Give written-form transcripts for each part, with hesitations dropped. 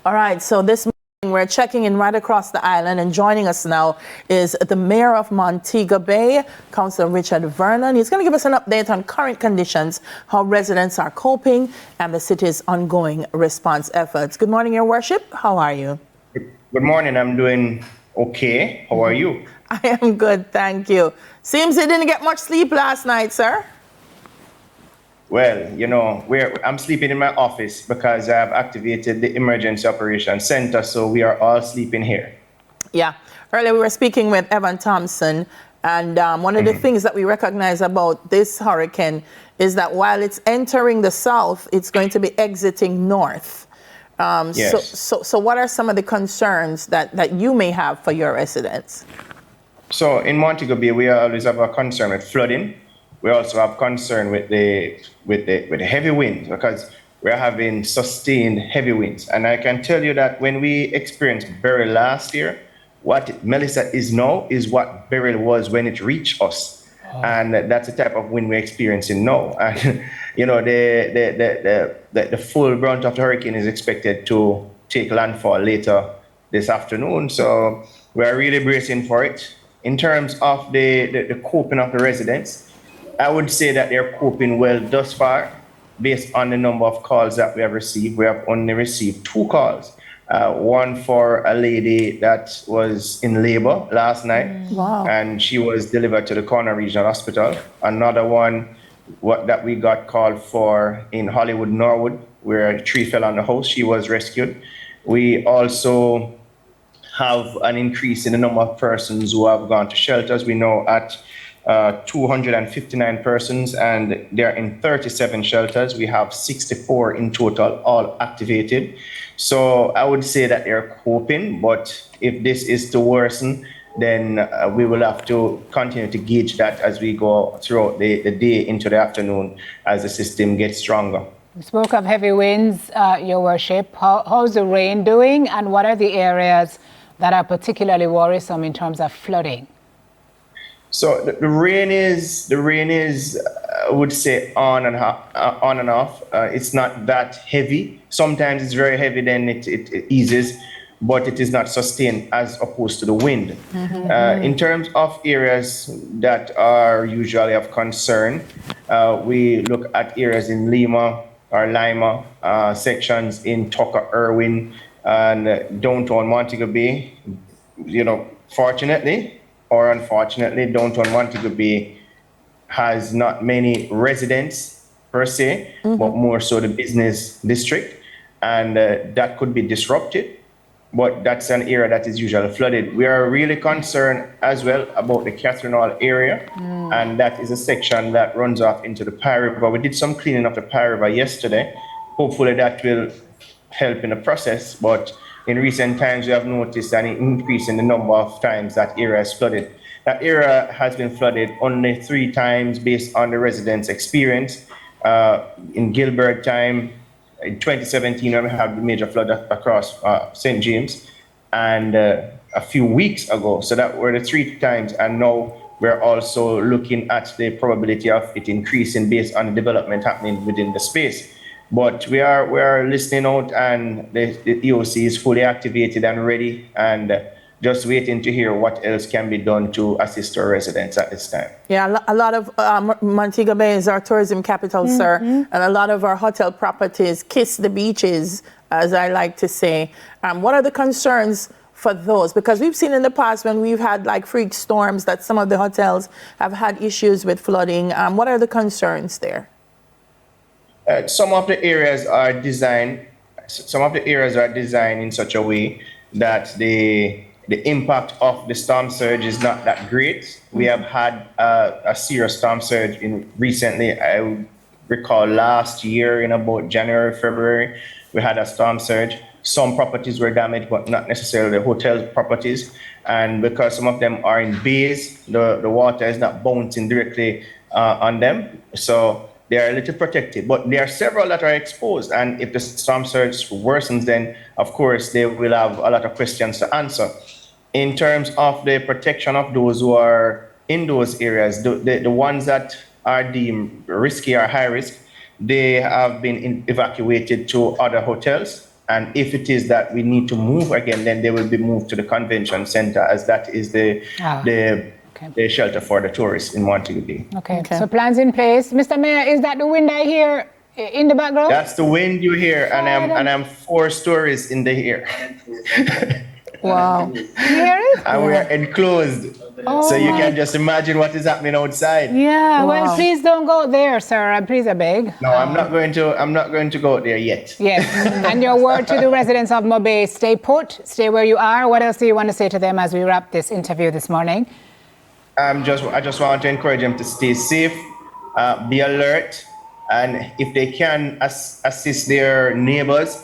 All right, so this morning we're checking in right across the island, and joining us now is the Mayor of Montego Bay, Councillor Richard Vernon. He's going to give us an update on current conditions, how residents are coping, and the city's ongoing response efforts. Good morning, Your Worship. How are you? Good morning. I'm doing okay. How are you? I am good, thank you. Seems you didn't get much sleep last night, sir. Well, you know, I'm sleeping in my office because I've activated the emergency operations center, so we are all sleeping here. Yeah. Earlier we were speaking with Evan Thompson, and one of the things that we recognize about this hurricane is that while it's entering the south, it's going to be exiting north. Yes. So what are some of the concerns that you may have for your residents? So in Montego Bay, we always have a concern with flooding. We also have concern with the heavy winds, because we're having sustained heavy winds. And I can tell you that when we experienced Beryl last year, what Melissa is now is what Beryl was when it reached us. Oh. And that's the type of wind we're experiencing now. And you know, the full brunt of the hurricane is expected to take landfall later this afternoon. So we're really bracing for it. In terms of the coping of the residents, I would say that they're coping well thus far, based on the number of calls that we have received. We have only received 2 calls. One for a lady that was in labor last night, Wow. and she was delivered to the Corner Regional Hospital. Another one that we got called for in Hollywood, Norwood, where a tree fell on the house. She was rescued. We also have an increase in the number of persons who have gone to shelters. We know at 259 persons, and they're in 37 shelters. We have 64 in total, all activated. So I would say that they're coping, but if this is to worsen, then we will have to continue to gauge that as we go throughout the day into the afternoon as the system gets stronger. We spoke of heavy winds, Your Worship. How's the rain doing, and what are the areas that are particularly worrisome in terms of flooding? So the rain is, I would say, on and off. It's not that heavy. Sometimes it's very heavy, then it eases, but it is not sustained as opposed to the wind. In terms of areas that are usually of concern, we look at areas in Lima sections in Tucker, Irwin, and downtown Montego Bay. You know, fortunately or unfortunately, downtown Montego Bay has not many residents per se, but more so the business district, and that could be disrupted. But that's an area that is usually flooded. We are really concerned as well about the Catherine Hall area, and that is a section that runs off into the Pye River. We did some cleaning of the Pye River yesterday. Hopefully that will help in the process, but in recent times, we have noticed an increase in the number of times that area is flooded. That area has been flooded only 3 times based on the residents' experience. In Gilbert time, in 2017, when we had the major flood across St. James, and a few weeks ago. So that were the 3 times, and now we're also looking at the probability of it increasing based on the development happening within the space. But we are listening out, and the EOC is fully activated and ready, and just waiting to hear what else can be done to assist our residents at this time. Yeah, a lot of Montego Bay is our tourism capital, sir, and a lot of our hotel properties kiss the beaches, as I like to say. What are the concerns for those? Because we've seen in the past when we've had like freak storms that some of the hotels have had issues with flooding. What are the concerns there? Some of the areas are designed in such a way that the impact of the storm surge is not that great. We have had a serious storm surge recently. I recall last year in about January, February, we had a storm surge. Some properties were damaged, but not necessarily the hotel properties. And because some of them are in bays, the water is not bouncing directly on them. So they are a little protected, but there are several that are exposed. And if the storm surge worsens, then of course they will have a lot of questions to answer. In terms of the protection of those who are in those areas, the ones that are deemed risky or high risk, they have been evacuated to other hotels And if it is that we need to move again, then they will be moved to the convention center, as that is the shelter for the tourists in Montego Bay. Okay, so plans in place. Mr. Mayor, is that the wind I hear in the background? That's the wind you hear, and I'm 4 stories in the air. Wow. You hear it? And we're enclosed. So you can just imagine what is happening outside. Yeah, Wow. well, please don't go there, sir. Please, I beg. No, I'm not going to go there yet. Yes. And your word to the residents of Mobay, stay put, stay where you are. What else do you want to say to them as we wrap this interview this morning? I just want to encourage them to stay safe, be alert, and if they can assist their neighbors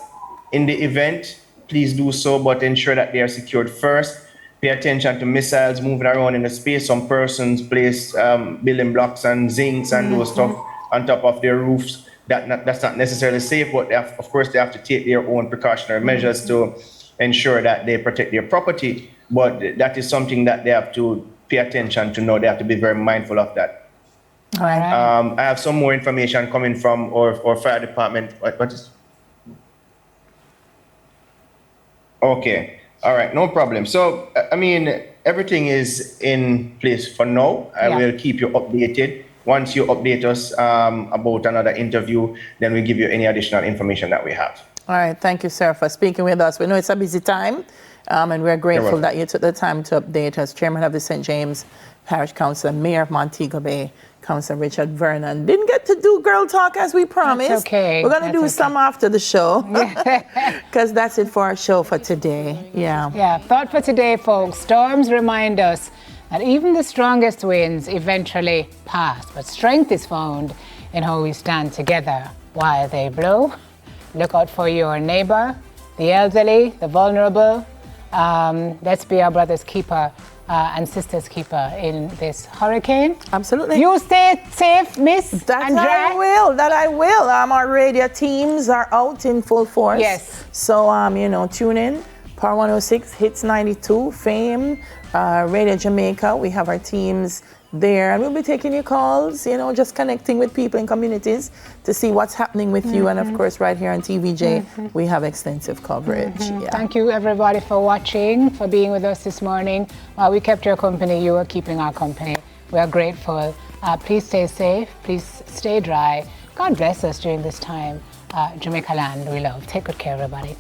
in the event, please do so, but ensure that they are secured first. Pay attention to missiles moving around in the space. Some persons place building blocks and zincs and those stuff on top of their roofs. That's not necessarily safe, but of course they have to take their own precautionary measures to ensure that they protect their property. But that is something that they have to pay attention to know. They have to be very mindful of that. All right. I have some more information coming from our fire department. What is? Okay. All right, no problem. So, I mean, everything is in place for now. I will keep you updated. Once you update us about another interview, then we'll give you any additional information that we have. All right, thank you, sir, for speaking with us. We know it's a busy time, and we're grateful that you took the time to update us. Chairman of the St. James Parish Council, Mayor of Montego Bay, Councilor Richard Vernon. Didn't get to do girl talk as we promised. That's okay. We're going to do some after the show, because that's it for our show for today. Yeah, thought for today, folks. Storms remind us that even the strongest winds eventually pass, but strength is found in how we stand together while they blow. Look out for your neighbor, the elderly, the vulnerable. Let's be our brother's keeper and sister's keeper in this hurricane. Absolutely. You stay safe, miss, and dry. That I will. Our radio teams are out in full force. Yes. So, tune in. Power 106, Hits 92, Fame, Radio Jamaica. We have our teams there, and we'll be taking your calls, just connecting with people in communities to see what's happening with you. And of course, right here on TVJ, we have extensive coverage. Yeah. Thank you, everybody, for watching, for being with us this morning. While we kept your company, you were keeping our company. We are grateful. Please stay safe. Please stay dry. God bless us during this time. Jamaica land, we love. Take good care, everybody.